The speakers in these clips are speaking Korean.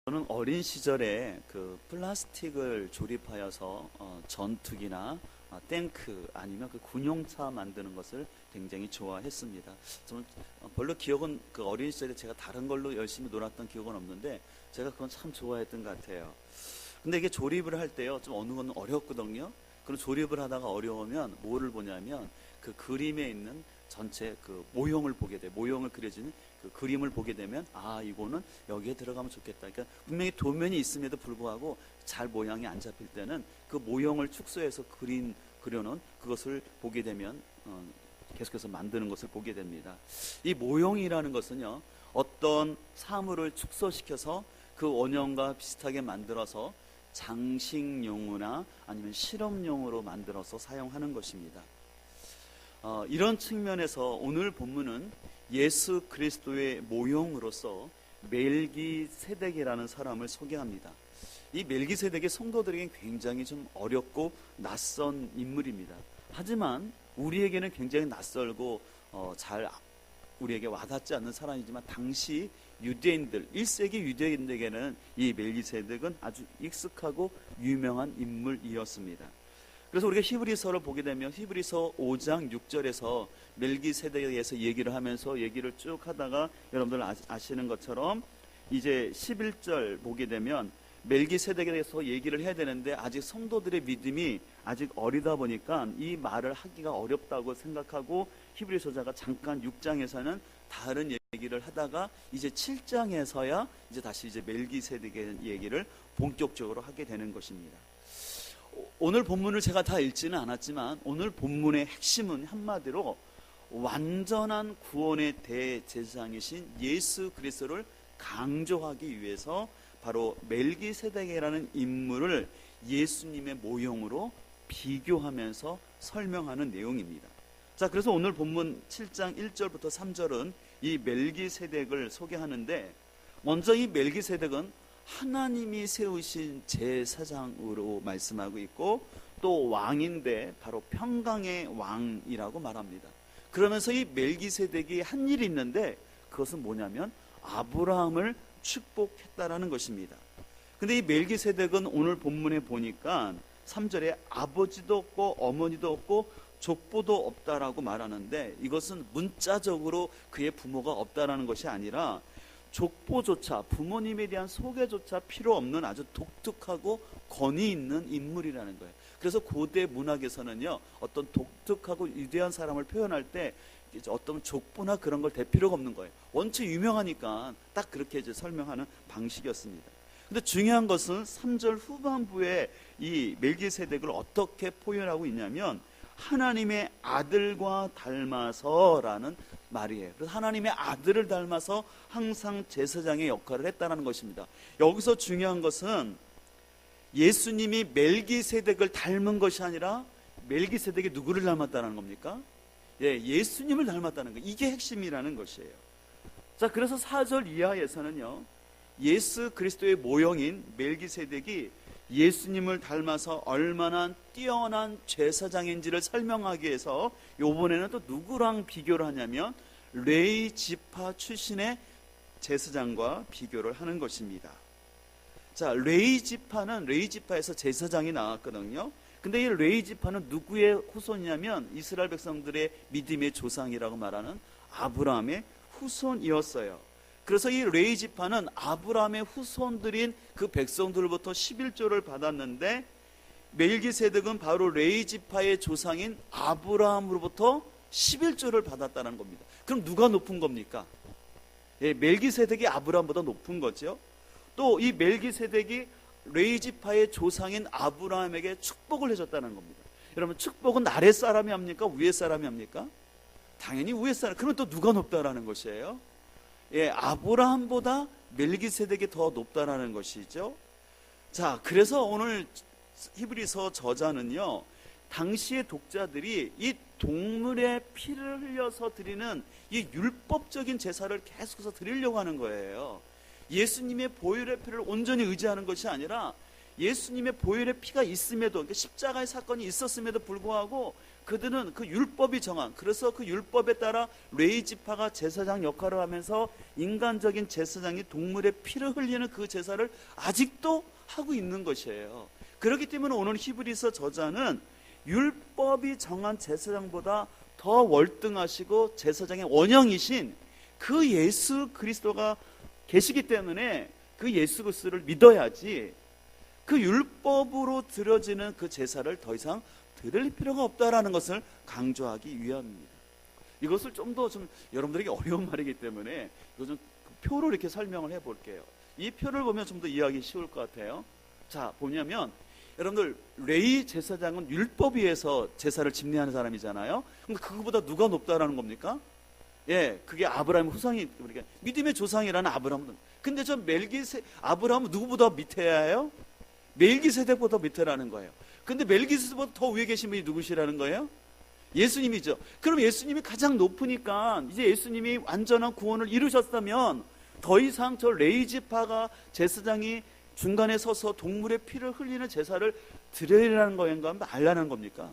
저는 어린 시절에 그 플라스틱을 조립하여서 전투기나 탱크 아니면 그 군용차 만드는 것을 굉장히 좋아했습니다. 저는 별로 기억은 그 어린 시절에 제가 다른 걸로 열심히 놀았던 기억은 없는데 제가 그건 참 좋아했던 것 같아요. 근데 이게 조립을 할 때요, 좀 어느 건 어렵거든요. 그럼 조립을 하다가 어려우면 뭐를 보냐면 그 그림에 있는 전체 그 모형을 보게 돼. 모형을 그려지는 그 그림을 보게 되면 이거는 여기에 들어가면 좋겠다. 그러니까 분명히 도면이 있음에도 불구하고 잘 모양이 안 잡힐 때는 그 모형을 축소해서 그려놓은 그것을 보게 되면 계속해서 만드는 것을 보게 됩니다. 이 모형이라는 것은요, 어떤 사물을 축소시켜서 그 원형과 비슷하게 만들어서 장식용이나 아니면 실험용으로 만들어서 사용하는 것입니다. 이런 측면에서 오늘 본문은 예수 그리스도의 모형으로서 멜기세덱이라는 사람을 소개합니다. 이 멜기세덱이 성도들에게 굉장히 좀 어렵고 낯선 인물입니다. 하지만 우리에게는 굉장히 낯설고 잘 우리에게 와닿지 않는 사람이지만 당시 유대인들, 1세기 유대인들에게는 이 멜기세덱은 아주 익숙하고 유명한 인물이었습니다. 그래서 우리가 히브리서를 보게 되면 히브리서 5장 6절에서 멜기세덱에 대해서 얘기를 하면서 얘기를 쭉 하다가 여러분들 아시는 것처럼 이제 11절 보게 되면 멜기세덱에 대해서 얘기를 해야 되는데 아직 성도들의 믿음이 아직 어리다 보니까 이 말을 하기가 어렵다고 생각하고 히브리서자가 잠깐 6장에서는 다른 얘기를 하다가 이제 7장에서야 이제 다시 이제 멜기세덱의 얘기를 본격적으로 하게 되는 것입니다. 오늘 본문을 제가 다 읽지는 않았지만 오늘 본문의 핵심은 한마디로 완전한 구원의 대제사장이신 예수 그리스도를 강조하기 위해서 바로 멜기세덱이라는 인물을 예수님의 모형으로 비교하면서 설명하는 내용입니다. 자, 그래서 오늘 본문 7장 1절부터 3절은 이 멜기세덱을 소개하는데, 먼저 이 멜기세덱은 하나님이 세우신 제사장으로 말씀하고 있고 또 왕인데 바로 평강의 왕이라고 말합니다. 그러면서 이 멜기세덱이 한 일이 있는데 그것은 뭐냐면 아브라함을 축복했다라는 것입니다. 근데 이 멜기세덱은 오늘 본문에 보니까 3절에 아버지도 없고 어머니도 없고 족보도 없다라고 말하는데, 이것은 문자적으로 그의 부모가 없다라는 것이 아니라 족보조차, 부모님에 대한 소개조차 필요 없는 아주 독특하고 권위 있는 인물이라는 거예요. 그래서 고대 문학에서는요, 어떤 독특하고 위대한 사람을 표현할 때 어떤 족보나 그런 걸 댈 필요가 없는 거예요. 원체 유명하니까 딱 그렇게 이제 설명하는 방식이었습니다. 근데 중요한 것은 3절 후반부에 이 멜기세덱을 어떻게 표현하고 있냐면 하나님의 아들과 닮아서라는 말이에요. 그래서 하나님의 아들을 닮아서 항상 제사장의 역할을 했다는 것입니다. 여기서 중요한 것은 예수님이 멜기세덱을 닮은 것이 아니라 멜기세덱이 누구를 닮았다는 겁니까? 예수님을 닮았다는 거예요. 이게 핵심이라는 것이에요. 자, 그래서 4절 이하에서는요, 예수 그리스도의 모형인 멜기세덱이 예수님을 닮아서 얼마나 뛰어난 제사장인지를 설명하기 위해서 이번에는 또 누구랑 비교를 하냐면 레위 지파 출신의 제사장과 비교를 하는 것입니다. 자, 레위 지파에서 제사장이 나왔거든요. 근데 이 레위 지파는 누구의 후손이냐면 이스라엘 백성들의 믿음의 조상이라고 말하는 아브라함의 후손이었어요. 그래서 이 레위 지파는 아브라함의 후손들인 그 백성들로부터 11조를 받았는데, 멜기세덱은 바로 레위 지파의 조상인 아브라함으로부터 11조를 받았다는 겁니다. 그럼 누가 높은 겁니까? 멜기세덱이 아브라함보다 높은 거죠. 또 이 멜기세덱이 레위 지파의 조상인 아브라함에게 축복을 해줬다는 겁니다. 여러분, 축복은 아래 사람이 합니까? 위에 사람이 합니까? 당연히 위에 사람. 그러면 또 누가 높다라는 것이에요? 아브라함보다 멜기세덱이 더 높다라는 것이죠. 자, 그래서 오늘 히브리서 저자는요, 당시의 독자들이 이 동물의 피를 흘려서 드리는 이 율법적인 제사를 계속해서 드리려고 하는 거예요. 예수님의 보혈의 피를 온전히 의지하는 것이 아니라 예수님의 보혈의 피가 있음에도, 그러니까 십자가의 사건이 있었음에도 불구하고 그들은 그 율법이 정한, 그래서 그 율법에 따라 레위 지파가 제사장 역할을 하면서 인간적인 제사장이 동물의 피를 흘리는 그 제사를 아직도 하고 있는 것이에요. 그렇기 때문에 오늘 히브리서 저자는 율법이 정한 제사장보다 더 월등하시고 제사장의 원형이신 그 예수 그리스도가 계시기 때문에 그 예수 그리스도를 믿어야지 그 율법으로 드려지는 그 제사를 더 이상 드릴 필요가 없다라는 것을 강조하기 위함입니다. 이것을 좀 더 여러분들에게 어려운 말이기 때문에 이거 좀 표로 이렇게 설명을 해볼게요. 이 표를 보면 좀 더 이해하기 쉬울 것 같아요. 자, 보냐면 여러분들 레위 제사장은 율법 위에서 제사를 집례하는 사람이잖아요. 그럼 그거보다 누가 높다라는 겁니까? 예, 그게 아브라함의 후상이, 그러니까 믿음의 조상이라는 아브라함은. 근데 저 아브라함은 누구보다 밑에예요? 멜기세덱보다 밑에라는 거예요. 근데 멜기세덱보다 더 위에 계신 분이 누구시라는 거예요? 예수님이죠. 그럼 예수님이 가장 높으니까 이제 예수님이 완전한 구원을 이루셨다면 더 이상 저 레위 지파가 제사장이 중간에 서서 동물의 피를 흘리는 제사를 드리라는 거인가 말라는 겁니까?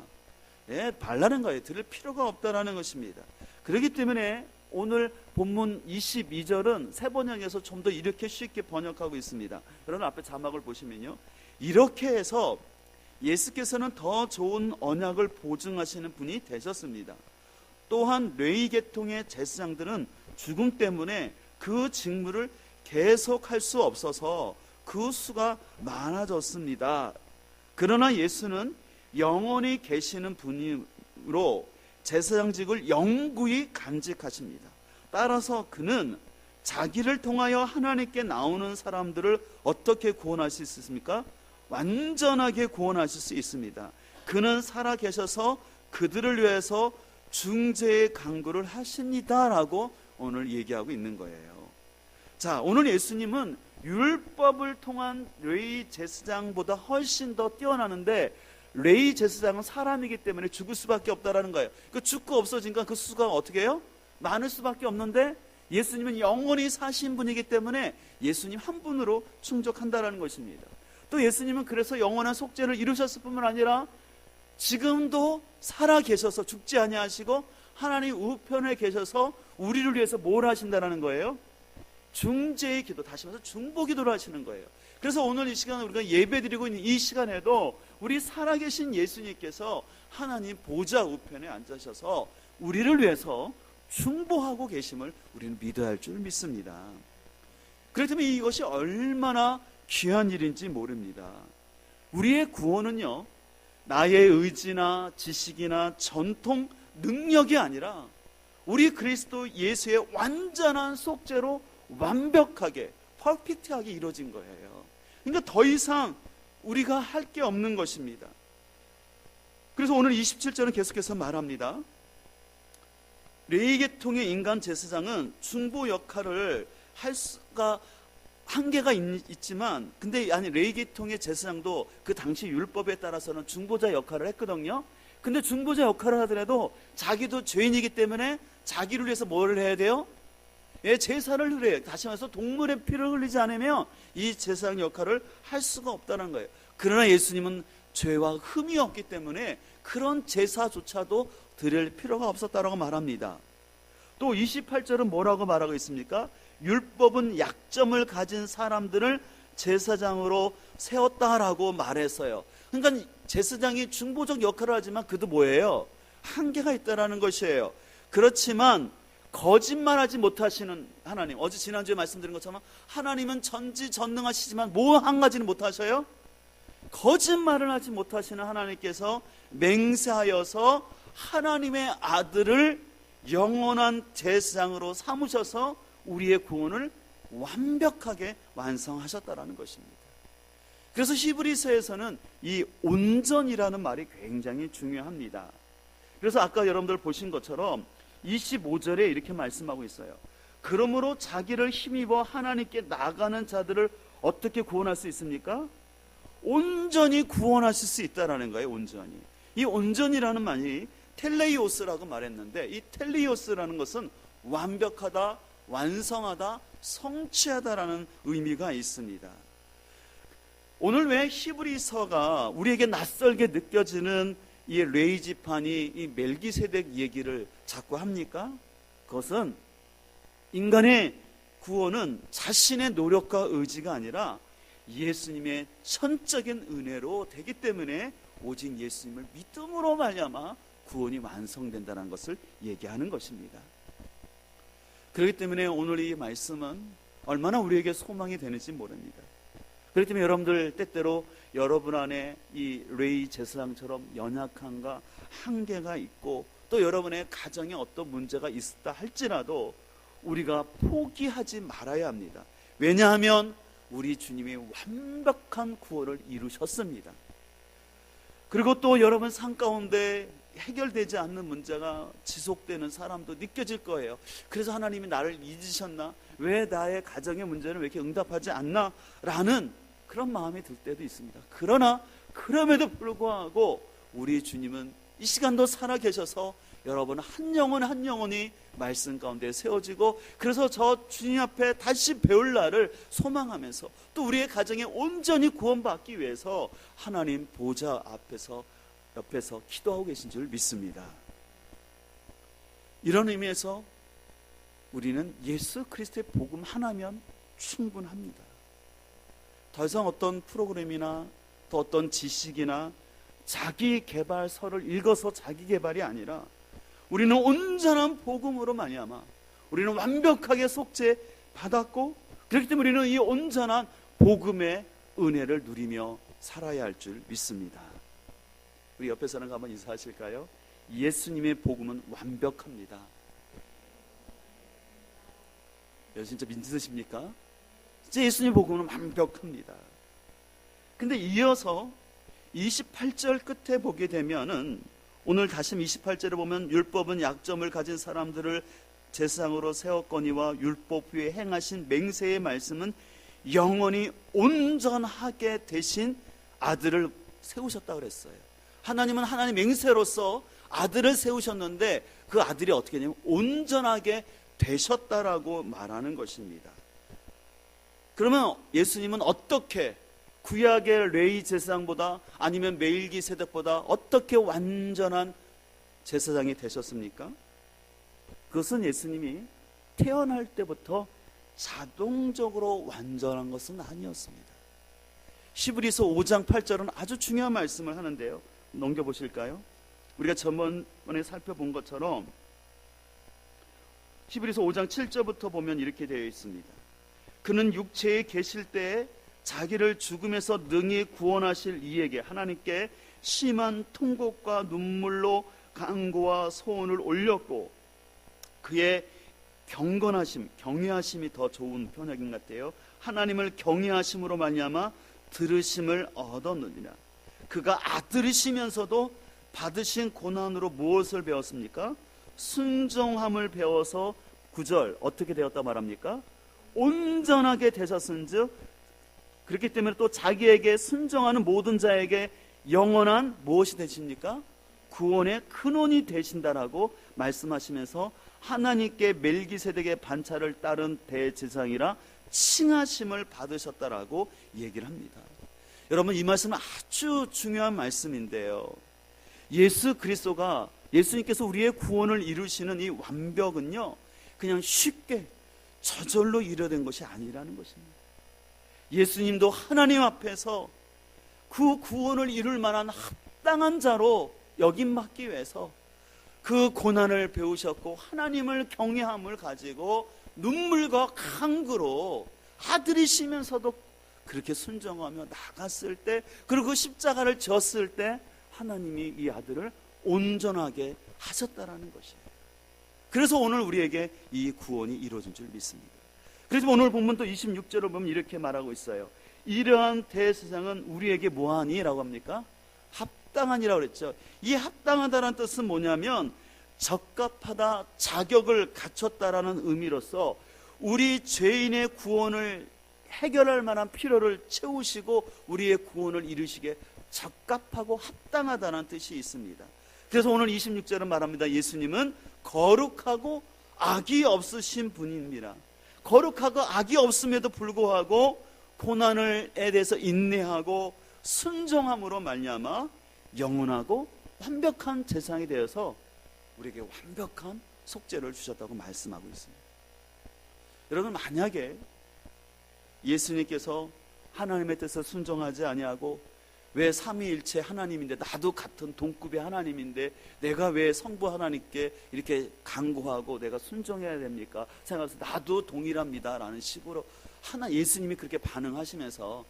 예, 말라는 거예요. 드릴 필요가 없다라는 것입니다. 그렇기 때문에 오늘 본문 22절은 새 번역에서 좀 더 이렇게 쉽게 번역하고 있습니다. 여러분 앞에 자막을 보시면요, 이렇게 해서 예수께서는 더 좋은 언약을 보증하시는 분이 되셨습니다. 또한 레위 계통의 제사장들은 죽음 때문에 그 직무를 계속할 수 없어서 그 수가 많아졌습니다. 그러나 예수는 영원히 계시는 분으로 제사장직을 영구히 간직하십니다. 따라서 그는 자기를 통하여 하나님께 나오는 사람들을 어떻게 구원하실 수 있습니까? 완전하게 구원하실 수 있습니다. 그는 살아 계셔서 그들을 위해서 중재의 강구를 하십니다라고 오늘 얘기하고 있는 거예요. 자, 오늘 예수님은 율법을 통한 레위 제사장보다 훨씬 더 뛰어나는데 레위 제사장은 사람이기 때문에 죽을 수밖에 없다라는 거예요. 그 죽고 없어지니까 그 수가 어떻게 해요? 많을 수밖에 없는데 예수님은 영원히 사신 분이기 때문에 예수님 한 분으로 충족한다라는 것입니다. 또 예수님은 그래서 영원한 속죄를 이루셨을 뿐만 아니라 지금도 살아 계셔서 죽지 아니하시고 하나님 우편에 계셔서 우리를 위해서 뭘 하신다는 거예요? 중재의 기도, 다시 말해서 중보 기도를 하시는 거예요. 그래서 오늘 이 시간에 우리가 예배드리고 있는 이 시간에도 우리 살아계신 예수님께서 하나님 보좌 우편에 앉으셔서 우리를 위해서 중보하고 계심을 우리는 믿어야 할 줄 믿습니다. 그렇기 때문에 이것이 얼마나 귀한 일인지 모릅니다. 우리의 구원은요, 나의 의지나 지식이나 전통, 능력이 아니라 우리 그리스도 예수의 완전한 속죄로 완벽하게, 퍼펙트하게 이루어진 거예요. 그러니까 더 이상 우리가 할 게 없는 것입니다. 그래서 오늘 27절은 계속해서 말합니다. 레위 계통의 인간 제사장은 중보 역할을 할 수가 한계가 있지만, 근데 레위 계통의 제사장도 그 당시 율법에 따라서는 중보자 역할을 했거든요. 근데 중보자 역할을 하더라도 자기도 죄인이기 때문에 자기를 위해서 뭘 해야 돼요? 예, 제사를 흘려요. 다시 말해서 동물의 피를 흘리지 않으면 이 제사장 역할을 할 수가 없다는 거예요. 그러나 예수님은 죄와 흠이 없기 때문에 그런 제사조차도 드릴 필요가 없었다라고 말합니다. 또 28절은 뭐라고 말하고 있습니까? 율법은 약점을 가진 사람들을 제사장으로 세웠다라고 말했어요. 그러니까 제사장이 중보적 역할을 하지만 그도 뭐예요? 한계가 있다라는 것이에요. 그렇지만 거짓말하지 못하시는 하나님, 어제 지난주에 말씀드린 것처럼 하나님은 전지전능하시지만 뭐 한 가지는 못하셔요? 거짓말을 하지 못하시는 하나님께서 맹세하여서 하나님의 아들을 영원한 제사장으로 삼으셔서 우리의 구원을 완벽하게 완성하셨다라는 것입니다. 그래서 히브리서에서는 이 온전이라는 말이 굉장히 중요합니다. 그래서 아까 여러분들 보신 것처럼 25절에 이렇게 말씀하고 있어요. 그러므로 자기를 힘입어 하나님께 나가는 자들을 어떻게 구원할 수 있습니까? 온전히 구원하실 수 있다라는 거예요. 온전히. 이 온전이라는 말이 텔레이오스라고 말했는데, 이 텔레이오스라는 것은 완벽하다, 완성하다, 성취하다라는 의미가 있습니다. 오늘 왜 히브리서가 우리에게 낯설게 느껴지는 이 레위 지판이 이 멜기세덱 얘기를 자꾸 합니까? 그것은 인간의 구원은 자신의 노력과 의지가 아니라 예수님의 천적인 은혜로 되기 때문에 오직 예수님을 믿음으로 말미암아 구원이 완성된다는 것을 얘기하는 것입니다. 그렇기 때문에 오늘 이 말씀은 얼마나 우리에게 소망이 되는지 모릅니다. 그렇기 때문에 여러분들 때때로 여러분 안에 이 레위 제사장처럼 연약함과 한계가 있고 또 여러분의 가정에 어떤 문제가 있다 할지라도 우리가 포기하지 말아야 합니다. 왜냐하면 우리 주님이 완벽한 구원을 이루셨습니다. 그리고 또 여러분 삶 가운데 해결되지 않는 문제가 지속되는 사람도 느껴질 거예요. 그래서 하나님이 나를 잊으셨나? 왜 나의 가정의 문제는 왜 이렇게 응답하지 않나? 라는 그런 마음이 들 때도 있습니다. 그러나 그럼에도 불구하고 우리 주님은 이 시간도 살아계셔서 여러분 한 영혼 한 영혼이 말씀 가운데 세워지고 그래서 저 주님 앞에 다시 배울 날을 소망하면서 또 우리의 가정에 온전히 구원받기 위해서 하나님 보좌 앞에서 옆에서 기도하고 계신 줄 믿습니다. 이런 의미에서 우리는 예수 그리스도의 복음 하나면 충분합니다. 더 이상 어떤 프로그램이나 또 어떤 지식이나 자기 개발서를 읽어서 자기 개발이 아니라 우리는 온전한 복음으로 말미암아 우리는 완벽하게 속죄 받았고 그렇기 때문에 우리는 이 온전한 복음의 은혜를 누리며 살아야 할 줄 믿습니다. 우리 옆에 사람 한번 인사하실까요? 예수님의 복음은 완벽합니다. 여러분 진짜 믿으십니까? 진짜 예수님의 복음은 완벽합니다. 근데 이어서 28절 끝에 보게 되면은 오늘 다시 28절에 보면 율법은 약점을 가진 사람들을 제사장으로 세웠거니와 율법 위에 행하신 맹세의 말씀은 영원히 온전하게 되신 아들을 세우셨다고 그랬어요. 하나님은 하나님 맹세로서 아들을 세우셨는데 그 아들이 어떻게 되냐면 온전하게 되셨다라고 말하는 것입니다. 그러면 예수님은 어떻게 구약의 레위 제사장보다 아니면 멜기세덱보다 어떻게 완전한 제사장이 되셨습니까? 그것은 예수님이 태어날 때부터 자동적으로 완전한 것은 아니었습니다. 히브리서 5장 8절은 아주 중요한 말씀을 하는데요. 넘겨보실까요? 우리가 저번에 살펴본 것처럼 히브리서 5장 7절부터 보면 이렇게 되어 있습니다. 그는 육체에 계실 때에 자기를 죽음에서 능히 구원하실 이에게 하나님께 심한 통곡과 눈물로 간구와 소원을 올렸고 그의 경건하심, 경외하심이 더 좋은 표현인 것 같아요. 하나님을 경외하심으로 말미암아 들으심을 얻었느니라. 그가 아들이시면서도 받으신 고난으로 무엇을 배웠습니까? 순종함을 배워서 9절 어떻게 되었다 말합니까? 온전하게 되셨은즉 그렇기 때문에 또 자기에게 순종하는 모든 자에게 영원한 무엇이 되십니까? 구원의 근원이 되신다라고 말씀하시면서 하나님께 멜기세덱의 반차를 따른 대제사장이라 칭하심을 받으셨다라고 얘기를 합니다. 여러분 이 말씀은 아주 중요한 말씀인데요. 예수 그리스도가 예수님께서 우리의 구원을 이루시는 이 완벽은요 그냥 쉽게 저절로 이루어진 것이 아니라는 것입니다. 예수님도 하나님 앞에서 그 구원을 이룰 만한 합당한 자로 여김받기 위해서 그 고난을 배우셨고 하나님을 경외함을 가지고 눈물과 간구로 아들이시면서도 그렇게 순종하며 나갔을 때 그리고 그 십자가를 졌을 때 하나님이 이 아들을 온전하게 하셨다라는 것이에요. 그래서 오늘 우리에게 이 구원이 이루어진 줄 믿습니다. 그래서 오늘 본문 또 26절을 보면 이렇게 말하고 있어요. 이러한 대제사장은 우리에게 뭐하니? 라고 합니까? 합당하니라고 그랬죠. 이 합당하다는 뜻은 뭐냐면 적합하다, 자격을 갖췄다라는 의미로서 우리 죄인의 구원을 해결할 만한 필요를 채우시고 우리의 구원을 이루시기에 적합하고 합당하다는 뜻이 있습니다. 그래서 오늘 26절은 말합니다. 예수님은 거룩하고 악이 없으신 분입니다. 거룩하고 악이 없음에도 불구하고 고난에 대해서 인내하고 순종함으로 말미암아 영원하고 완벽한 제사장이 되어서 우리에게 완벽한 속죄를 주셨다고 말씀하고 있습니다. 여러분, 만약에 예수님께서 하나님의 뜻을 순종하지 아니하고 왜 삼위일체 하나님인데, 나도 같은 동급의 하나님인데 내가 왜 성부 하나님께 이렇게 간구하고 내가 순종해야 됩니까? 생각해서 나도 동일합니다 라는 식으로 예수님이 그렇게 반응하시면서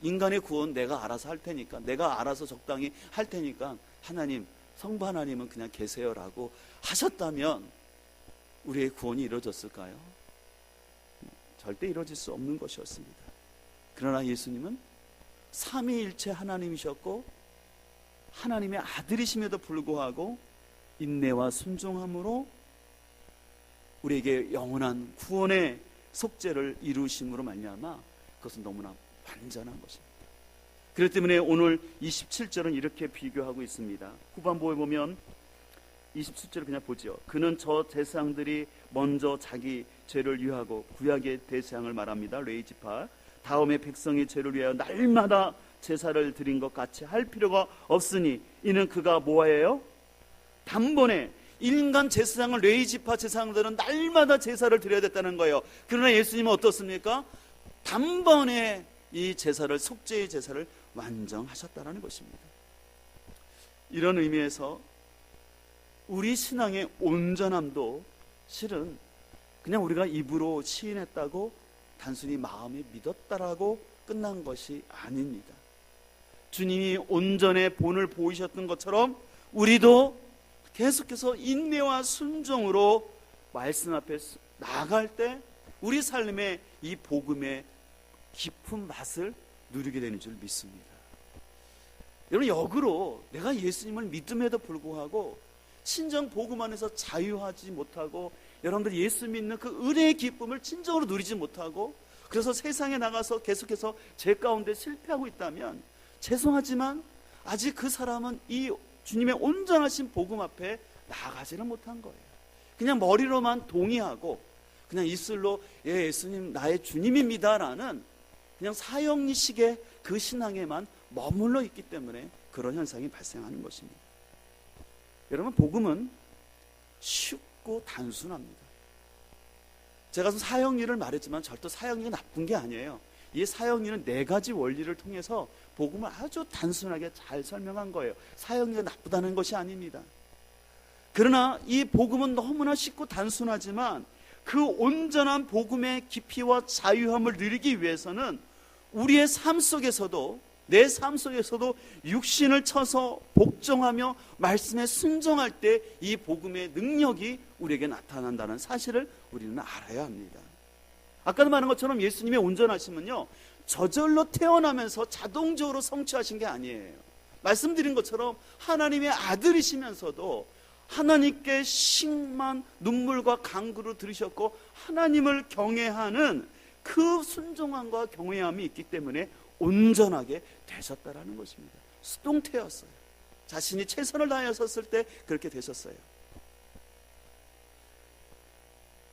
인간의 구원 내가 알아서 할 테니까, 내가 알아서 적당히 할 테니까 하나님, 성부 하나님은 그냥 계세요라고 하셨다면 우리의 구원이 이루어졌을까요? 절대 이루어질 수 없는 것이었습니다. 그러나 예수님은 삼위일체 하나님이셨고 하나님의 아들이심에도 불구하고 인내와 순종함으로 우리에게 영원한 구원의 속죄를 이루심으로 말미암아 그것은 너무나 완전한 것입니다. 그렇기 때문에 오늘 27절은 이렇게 비교하고 있습니다. 후반부에 보면 27절을 그냥 보죠. 그는 저 제사장들이 먼저 자기 죄를 위하고 구약의 대제사장을 말합니다. 레위지파. 다음에 백성의 죄를 위하여 날마다 제사를 드린 것 같이 할 필요가 없으니 이는 그가 뭐예요? 단번에 인간 제사장을, 레위지파 제사장들은 날마다 제사를 드려야 됐다는 거예요. 그러나 예수님은 어떻습니까? 단번에 이 제사를, 속죄의 제사를 완성하셨다는 것입니다. 이런 의미에서 우리 신앙의 온전함도 실은 그냥 우리가 입으로 시인했다고 단순히 마음에 믿었다라고 끝난 것이 아닙니다. 주님이 온전의 본을 보이셨던 것처럼 우리도 계속해서 인내와 순종으로 말씀 앞에 나아갈 때 우리 삶의 이 복음의 깊은 맛을 누리게 되는 줄 믿습니다. 여러분, 역으로 내가 예수님을 믿음에도 불구하고 친정 복음 안에서 자유하지 못하고 여러분들 예수 믿는 그 은혜의 기쁨을 진정으로 누리지 못하고 그래서 세상에 나가서 계속해서 죄 가운데 실패하고 있다면 죄송하지만 아직 그 사람은 이 주님의 온전하신 복음 앞에 나아가지는 못한 거예요. 그냥 머리로만 동의하고 그냥 입술로 예, 예수님 나의 주님입니다 라는 그냥 사형리식의 그 신앙에만 머물러 있기 때문에 그런 현상이 발생하는 것입니다. 여러분, 복음은 쉽고 단순합니다. 제가 사형리를 말했지만 절대 사형리가 나쁜 게 아니에요. 이 사형리는 4가지 원리를 통해서 복음을 아주 단순하게 잘 설명한 거예요. 사형리가 나쁘다는 것이 아닙니다. 그러나 이 복음은 너무나 쉽고 단순하지만 그 온전한 복음의 깊이와 자유함을 누리기 위해서는 우리의 삶 속에서도, 내 삶 속에서도 육신을 쳐서 복종하며 말씀에 순종할 때 이 복음의 능력이 우리에게 나타난다는 사실을 우리는 알아야 합니다. 아까도 말한 것처럼 예수님의 온전하심은요, 저절로 태어나면서 자동적으로 성취하신 게 아니에요. 말씀드린 것처럼 하나님의 아들이시면서도 하나님께 심한 눈물과 간구를 들으셨고 하나님을 경외하는 그 순종함과 경외함이 있기 때문에 온전하게 되셨다라는 것입니다. 수동태였어요. 자신이 최선을 다하였을 때 그렇게 되셨어요.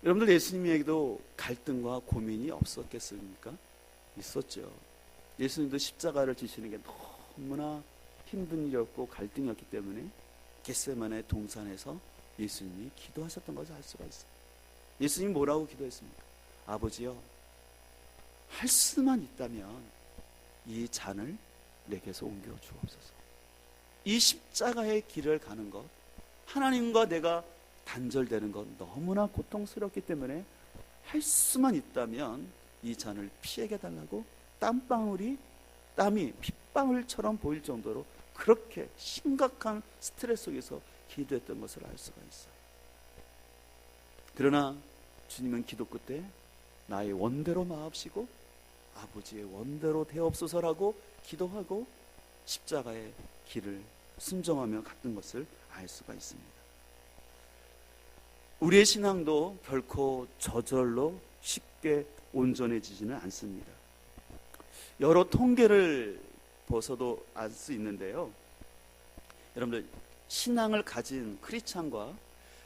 여러분들, 예수님에게도 갈등과 고민이 없었겠습니까? 있었죠. 예수님도 십자가를 지시는 게 너무나 힘든 일이었고 갈등이었기 때문에 겟세마네 동산에서 예수님이 기도하셨던 것을 알 수가 있어요. 예수님이 뭐라고 기도했습니까? 아버지여, 할 수만 있다면 이 잔을 내게서 옮겨 주옵소서. 이 십자가의 길을 가는 것, 하나님과 내가 단절되는 것 너무나 고통스럽기 때문에 할 수만 있다면 이 잔을 피하게 달라고 땀이 핏방울처럼 보일 정도로 그렇게 심각한 스트레스 속에서 기도했던 것을 알 수가 있어요. 그러나 주님은 기도 끝에 나의 원대로 마옵시고 아버지의 원대로 되옵소서라고 기도하고 십자가의 길을 순종하며 갔던 것을 알 수가 있습니다. 우리의 신앙도 결코 저절로 쉽게 온전해지지는 않습니다. 여러 통계를 봐서도 알 수 있는데요. 여러분들, 신앙을 가진 크리스찬과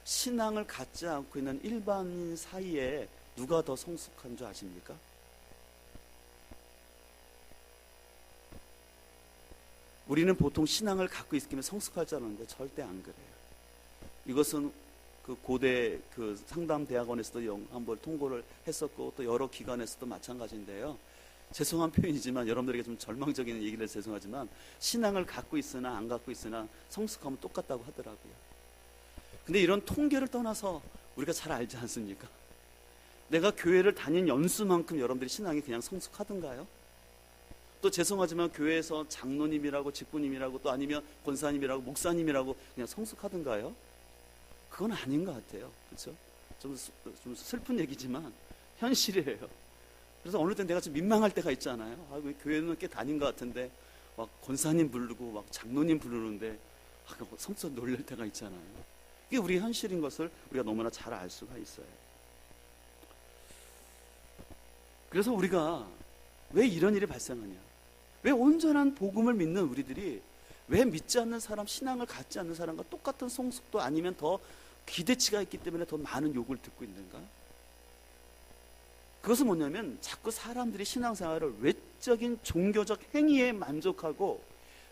신앙을 갖지 않고 있는 일반인 사이에 누가 더 성숙한 줄 아십니까? 우리는 보통 신앙을 갖고 있으면 성숙할 줄 아는데 절대 안 그래요. 이것은 그 고대 그 상담 대학원에서도 한번 통보를 했었고 또 여러 기관에서도 마찬가지인데요. 죄송한 표현이지만 여러분들에게 좀 절망적인 얘기를 해서 죄송하지만 신앙을 갖고 있으나 안 갖고 있으나 성숙하면 똑같다고 하더라고요. 근데 이런 통계를 떠나서 우리가 잘 알지 않습니까? 내가 교회를 다닌 연수만큼 여러분들이 신앙이 그냥 성숙하던가요? 또 죄송하지만 교회에서 장로님이라고 직분님이라고 또 아니면 권사님이라고 목사님이라고 그냥 성숙하던가요? 그건 아닌 것 같아요. 그렇죠? 좀 슬픈 얘기지만 현실이에요. 그래서 어느 때 내가 좀 민망할 때가 있잖아요. 아, 교회는 꽤 다닌 것 같은데 막 권사님 부르고 막 장로님 부르는데 성적 놀랄 때가 있잖아요. 이게 우리 현실인 것을 우리가 너무나 잘 알 수가 있어요. 그래서 우리가 왜 이런 일이 발생하냐? 왜 온전한 복음을 믿는 우리들이 왜 믿지 않는 사람, 신앙을 갖지 않는 사람과 똑같은 성숙도 아니면 더 기대치가 있기 때문에 더 많은 욕을 듣고 있는가? 그것은 뭐냐면 자꾸 사람들이 신앙생활을 외적인 종교적 행위에 만족하고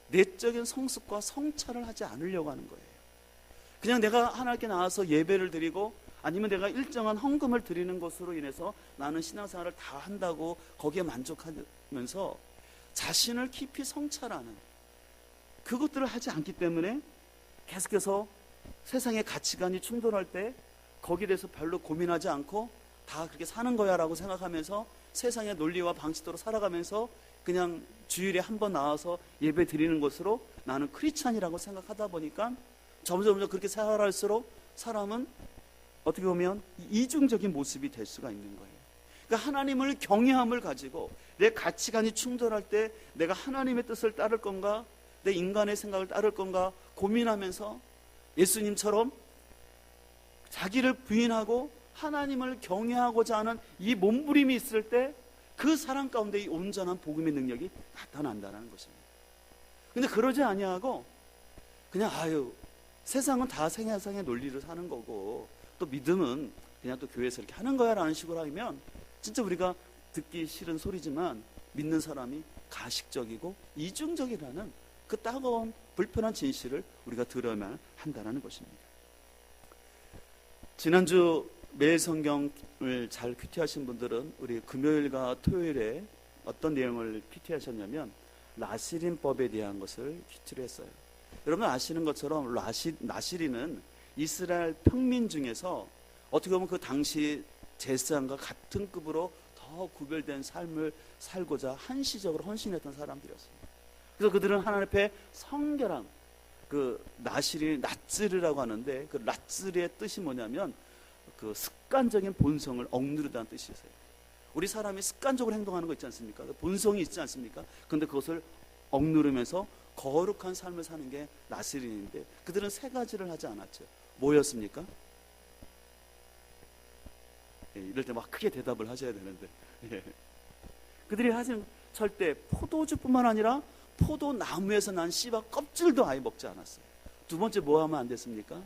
내적인 성숙과 성찰을 하지 않으려고 하는 거예요. 그냥 내가 하나님께 나와서 예배를 드리고 아니면 내가 일정한 헌금을 드리는 것으로 인해서 나는 신앙생활을 다 한다고 거기에 만족하면서 자신을 깊이 성찰하는 그것들을 하지 않기 때문에 계속해서 세상의 가치관이 충돌할 때 거기에 대해서 별로 고민하지 않고 다 그렇게 사는 거야 라고 생각하면서 세상의 논리와 방식대로 살아가면서 그냥 주일에 한 번 나와서 예배 드리는 것으로 나는 크리스찬이라고 생각하다 보니까 점점 그렇게 살아갈수록 사람은 어떻게 보면 이중적인 모습이 될 수가 있는 거예요. 그러니까 하나님을 경외함을 가지고 내 가치관이 충돌할 때 내가 하나님의 뜻을 따를 건가 내 인간의 생각을 따를 건가 고민하면서 예수님처럼 자기를 부인하고 하나님을 경외하고자 하는 이 몸부림이 있을 때 그 사람 가운데 이 온전한 복음의 능력이 나타난다는 것입니다. 근데 그러지 아니하고 그냥 세상은 다 세상의 논리를 사는 거고 또 믿음은 그냥 또 교회에서 이렇게 하는 거야 라는 식으로 하면 진짜 우리가 듣기 싫은 소리지만 믿는 사람이 가식적이고 이중적이라는 그 따가운 불편한 진실을 우리가 들어야만 한다는 것입니다. 지난주 매일 성경을 잘 큐티하신 분들은 우리 금요일과 토요일에 어떤 내용을 큐티하셨냐면 나시린법에 대한 것을 큐티를 했어요. 여러분 아시는 것처럼 나시린은 이스라엘 평민 중에서 어떻게 보면 그 당시 제사장과 같은 급으로 더 구별된 삶을 살고자 한시적으로 헌신했던 사람들이었습니다. 그래서 그들은 하나님 앞에 성결함, 그 나츠르라고 하는데 그 나츠르의 뜻이 뭐냐면 그 습관적인 본성을 억누르다는 뜻이 있어요. 우리 사람이 습관적으로 행동하는 거 있지 않습니까? 본성이 있지 않습니까? 그런데 그것을 억누르면서 거룩한 삶을 사는 게 나시린인데 그들은 세 가지를 하지 않았죠. 뭐였습니까? 이럴 때 막 크게 대답을 하셔야 되는데 그들이 하신 절대 포도주뿐만 아니라 포도나무에서 난 씨와 껍질도 아예 먹지 않았어요. 두 번째 뭐 하면 안 됐습니까?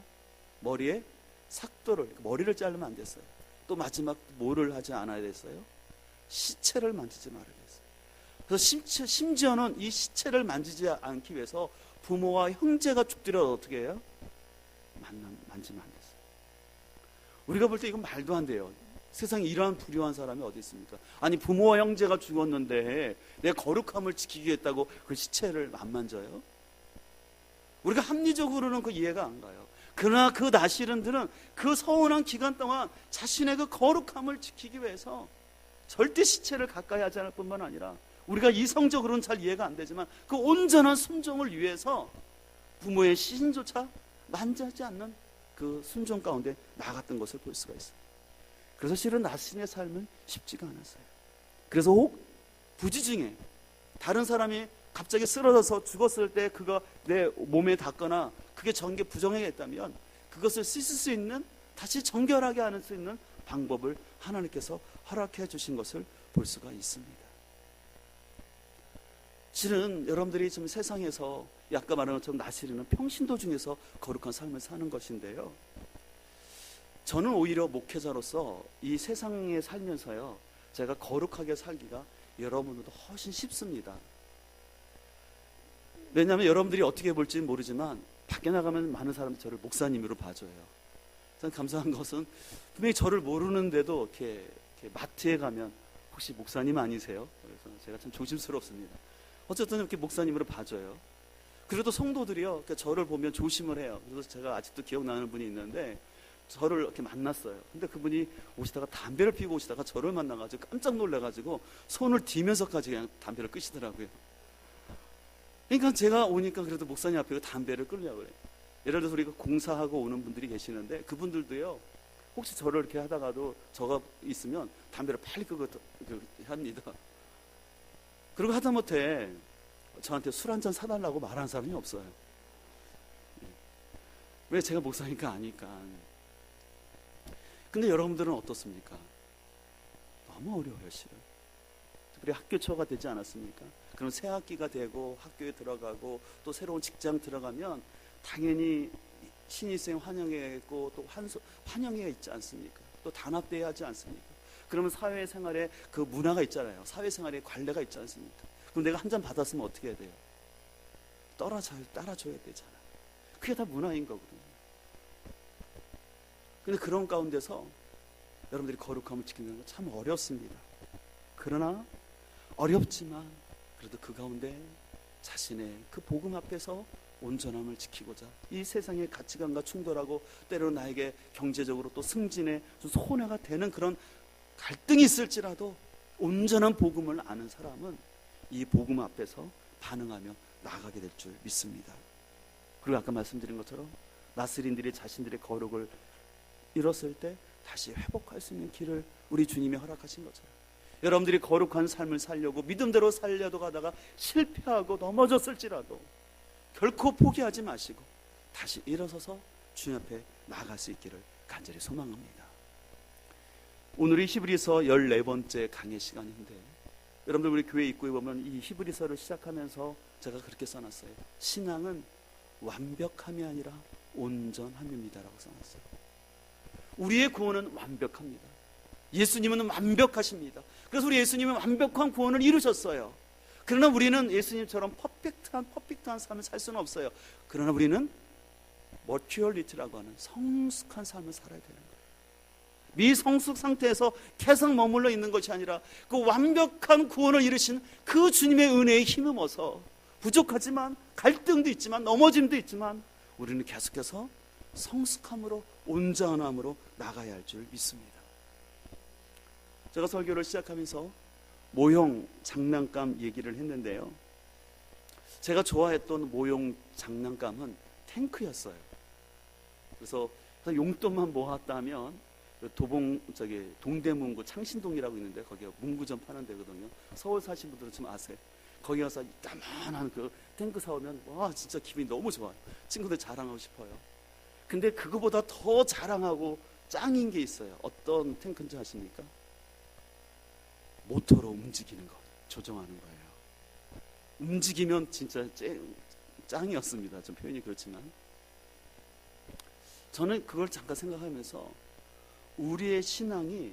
머리에 삭도를, 머리를 자르면 안 됐어요. 또 마지막 뭐를 하지 않아야 됐어요? 시체를 만지지 말아야 됐어요. 그래서 심지어는 이 시체를 만지지 않기 위해서 부모와 형제가 죽더라도 어떻게 해요? 만지면 안 됐어요. 우리가 볼 때 이건 말도 안 돼요. 세상에 이러한 불효한 사람이 어디 있습니까? 아니 부모와 형제가 죽었는데 내 거룩함을 지키기 위했다고 그 시체를 안 만져요? 우리가 합리적으로는 그 이해가 안 가요. 그러나 그 나시른들은 그 서운한 기간 동안 자신의 그 거룩함을 지키기 위해서 절대 시체를 가까이 하지 않을 뿐만 아니라 우리가 이성적으로는 잘 이해가 안 되지만 그 온전한 순종을 위해서 부모의 시신조차 만지지 않는 그 순종 가운데 나갔던 것을 볼 수가 있어요. 그래서 실은 나시린의 삶은 쉽지가 않았어요. 그래서 혹 부지 중에 다른 사람이 갑자기 쓰러져서 죽었을 때 그거 내 몸에 닿거나 그게 전개 부정행했다면 그것을 씻을 수 있는 다시 정결하게 하는 수 있는 방법을 하나님께서 허락해 주신 것을 볼 수가 있습니다. 실은 여러분들이 지금 세상에서 아까 말한 것처럼 나시린은 평신도 중에서 거룩한 삶을 사는 것인데요. 저는 오히려 목회자로서 이 세상에 살면서요 제가 거룩하게 살기가 여러분보다 훨씬 쉽습니다. 왜냐하면 여러분들이 어떻게 볼지 모르지만 밖에 나가면 많은 사람들이 저를 목사님으로 봐줘요. 참 감사한 것은 분명히 저를 모르는데도 이렇게 마트에 가면 혹시 목사님 아니세요? 그래서 제가 참 조심스럽습니다. 어쨌든 이렇게 목사님으로 봐줘요. 그래도 성도들이요, 그러니까 저를 보면 조심을 해요. 그래서 제가 아직도 기억나는 분이 있는데 저를 이렇게 만났어요. 근데 그분이 오시다가 담배를 피우고 오시다가 저를 만나가지고 깜짝 놀라가지고 손을 뒤면서까지 그냥 담배를 끄시더라고요. 그러니까 제가 오니까 그래도 목사님 앞에 담배를 끌려고 그래요. 예를 들어서 우리가 공사하고 오는 분들이 계시는데 그분들도요, 혹시 저를 이렇게 하다가도 저가 있으면 담배를 빨리 끄고 합니다. 그리고 하다못해 저한테 술 한잔 사달라고 말하는 사람이 없어요. 왜? 제가 목사니까 아니까. 근데 여러분들은 어떻습니까? 너무 어려워요, 실은. 특별히 학교 초가 되지 않았습니까? 그럼 새 학기가 되고 학교에 들어가고 또 새로운 직장 들어가면 당연히 신입생 환영회가 있고 또 환영회가 있지 않습니까? 또 단합대회 하지 않습니까? 그러면 사회생활에 그 문화가 있잖아요. 사회생활에 관례가 있지 않습니까? 그럼 내가 한 잔 받았으면 어떻게 해야 돼요? 따라줘야 되잖아. 그게 다 문화인 거거든요. 근데 그런 가운데서 여러분들이 거룩함을 지키는 건 참 어렵습니다. 그러나 어렵지만 그래도 그 가운데 자신의 그 복음 앞에서 온전함을 지키고자 이 세상의 가치관과 충돌하고 때로는 나에게 경제적으로 또 승진에 손해가 되는 그런 갈등이 있을지라도 온전한 복음을 아는 사람은 이 복음 앞에서 반응하며 나아가게 될 줄 믿습니다. 그리고 아까 말씀드린 것처럼 나스린들이 자신들의 거룩을 잃었을 때 다시 회복할 수 있는 길을 우리 주님이 허락하신 것처럼 여러분들이 거룩한 삶을 살려고 믿음대로 살려도 가다가 실패하고 넘어졌을지라도 결코 포기하지 마시고 다시 일어서서 주님 앞에 나아갈 수 있기를 간절히 소망합니다. 오늘이 히브리서 14번째 강의 시간인데 여러분들 우리 교회 입구에 보면 이 히브리서를 시작하면서 제가 그렇게 써놨어요. 신앙은 완벽함이 아니라 온전함입니다라고 써놨어요. 우리의 구원은 완벽합니다. 예수님은 완벽하십니다. 그래서 우리 예수님은 완벽한 구원을 이루셨어요. 그러나 우리는 예수님처럼 퍼펙트한 삶을 살 수는 없어요. 그러나 우리는 머튜얼리티라고 하는 성숙한 삶을 살아야 되는 거예요. 미성숙 상태에서 계속 머물러 있는 것이 아니라 그 완벽한 구원을 이루신 그 주님의 은혜에 힘입어서 부족하지만 갈등도 있지만 넘어짐도 있지만 우리는 계속해서 성숙함으로 온전함으로 나가야 할 줄 믿습니다. 제가 설교를 시작하면서 모형 장난감 얘기를 했는데요. 제가 좋아했던 모형 장난감은 탱크였어요. 그래서 용돈만 모았다면 동대문구 창신동이라고 있는데 거기가 문구점 파는 데거든요. 서울 사신 분들은 좀 아세요. 거기 가서 이따만한 그 탱크 사오면 와 진짜 기분이 너무 좋아요. 친구들 자랑하고 싶어요. 근데 그거보다 더 자랑하고 짱인 게 있어요. 어떤 탱크인지 아십니까? 모터로 움직이는 거, 조정하는 거예요. 움직이면 진짜 짱이었습니다. 좀 표현이 그렇지만 저는 그걸 잠깐 생각하면서 우리의 신앙이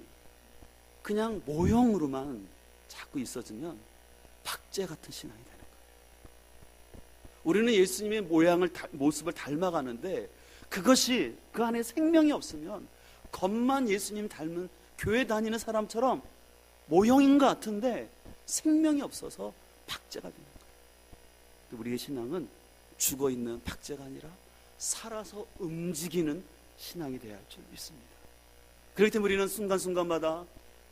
그냥 모형으로만 자꾸 있어지면 박제 같은 신앙이 되는 거예요. 우리는 예수님의 모습을 닮아가는데 그것이 그 안에 생명이 없으면 겉만 예수님 닮은 교회 다니는 사람처럼 모형인 것 같은데 생명이 없어서 박제가 되는 거예요. 우리의 신앙은 죽어있는 박제가 아니라 살아서 움직이는 신앙이 되어야 할 줄 믿습니다. 그렇기 때문에 우리는 순간순간마다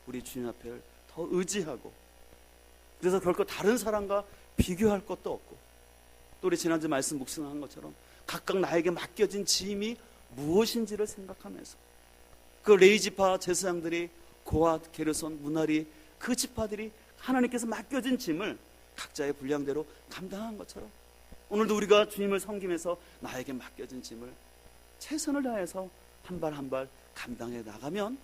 우리 주님 앞에 더 의지하고 그래서 결코 다른 사람과 비교할 것도 없고 또 우리 지난주 말씀 묵상한 것처럼 각각 나에게 맡겨진 짐이 무엇인지를 생각하면서 그 레위지파 제사장들이 고앗, 게르손, 무나리 그 지파들이 하나님께서 맡겨진 짐을 각자의 분량대로 감당한 것처럼 오늘도 우리가 주님을 섬기면서 나에게 맡겨진 짐을 최선을 다해서 한 발 한 발 감당해 나가면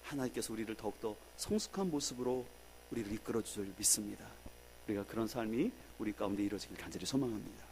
하나님께서 우리를 더욱더 성숙한 모습으로 우리를 이끌어 줄 믿습니다. 우리가 그런 삶이 우리 가운데 이루어지길 간절히 소망합니다.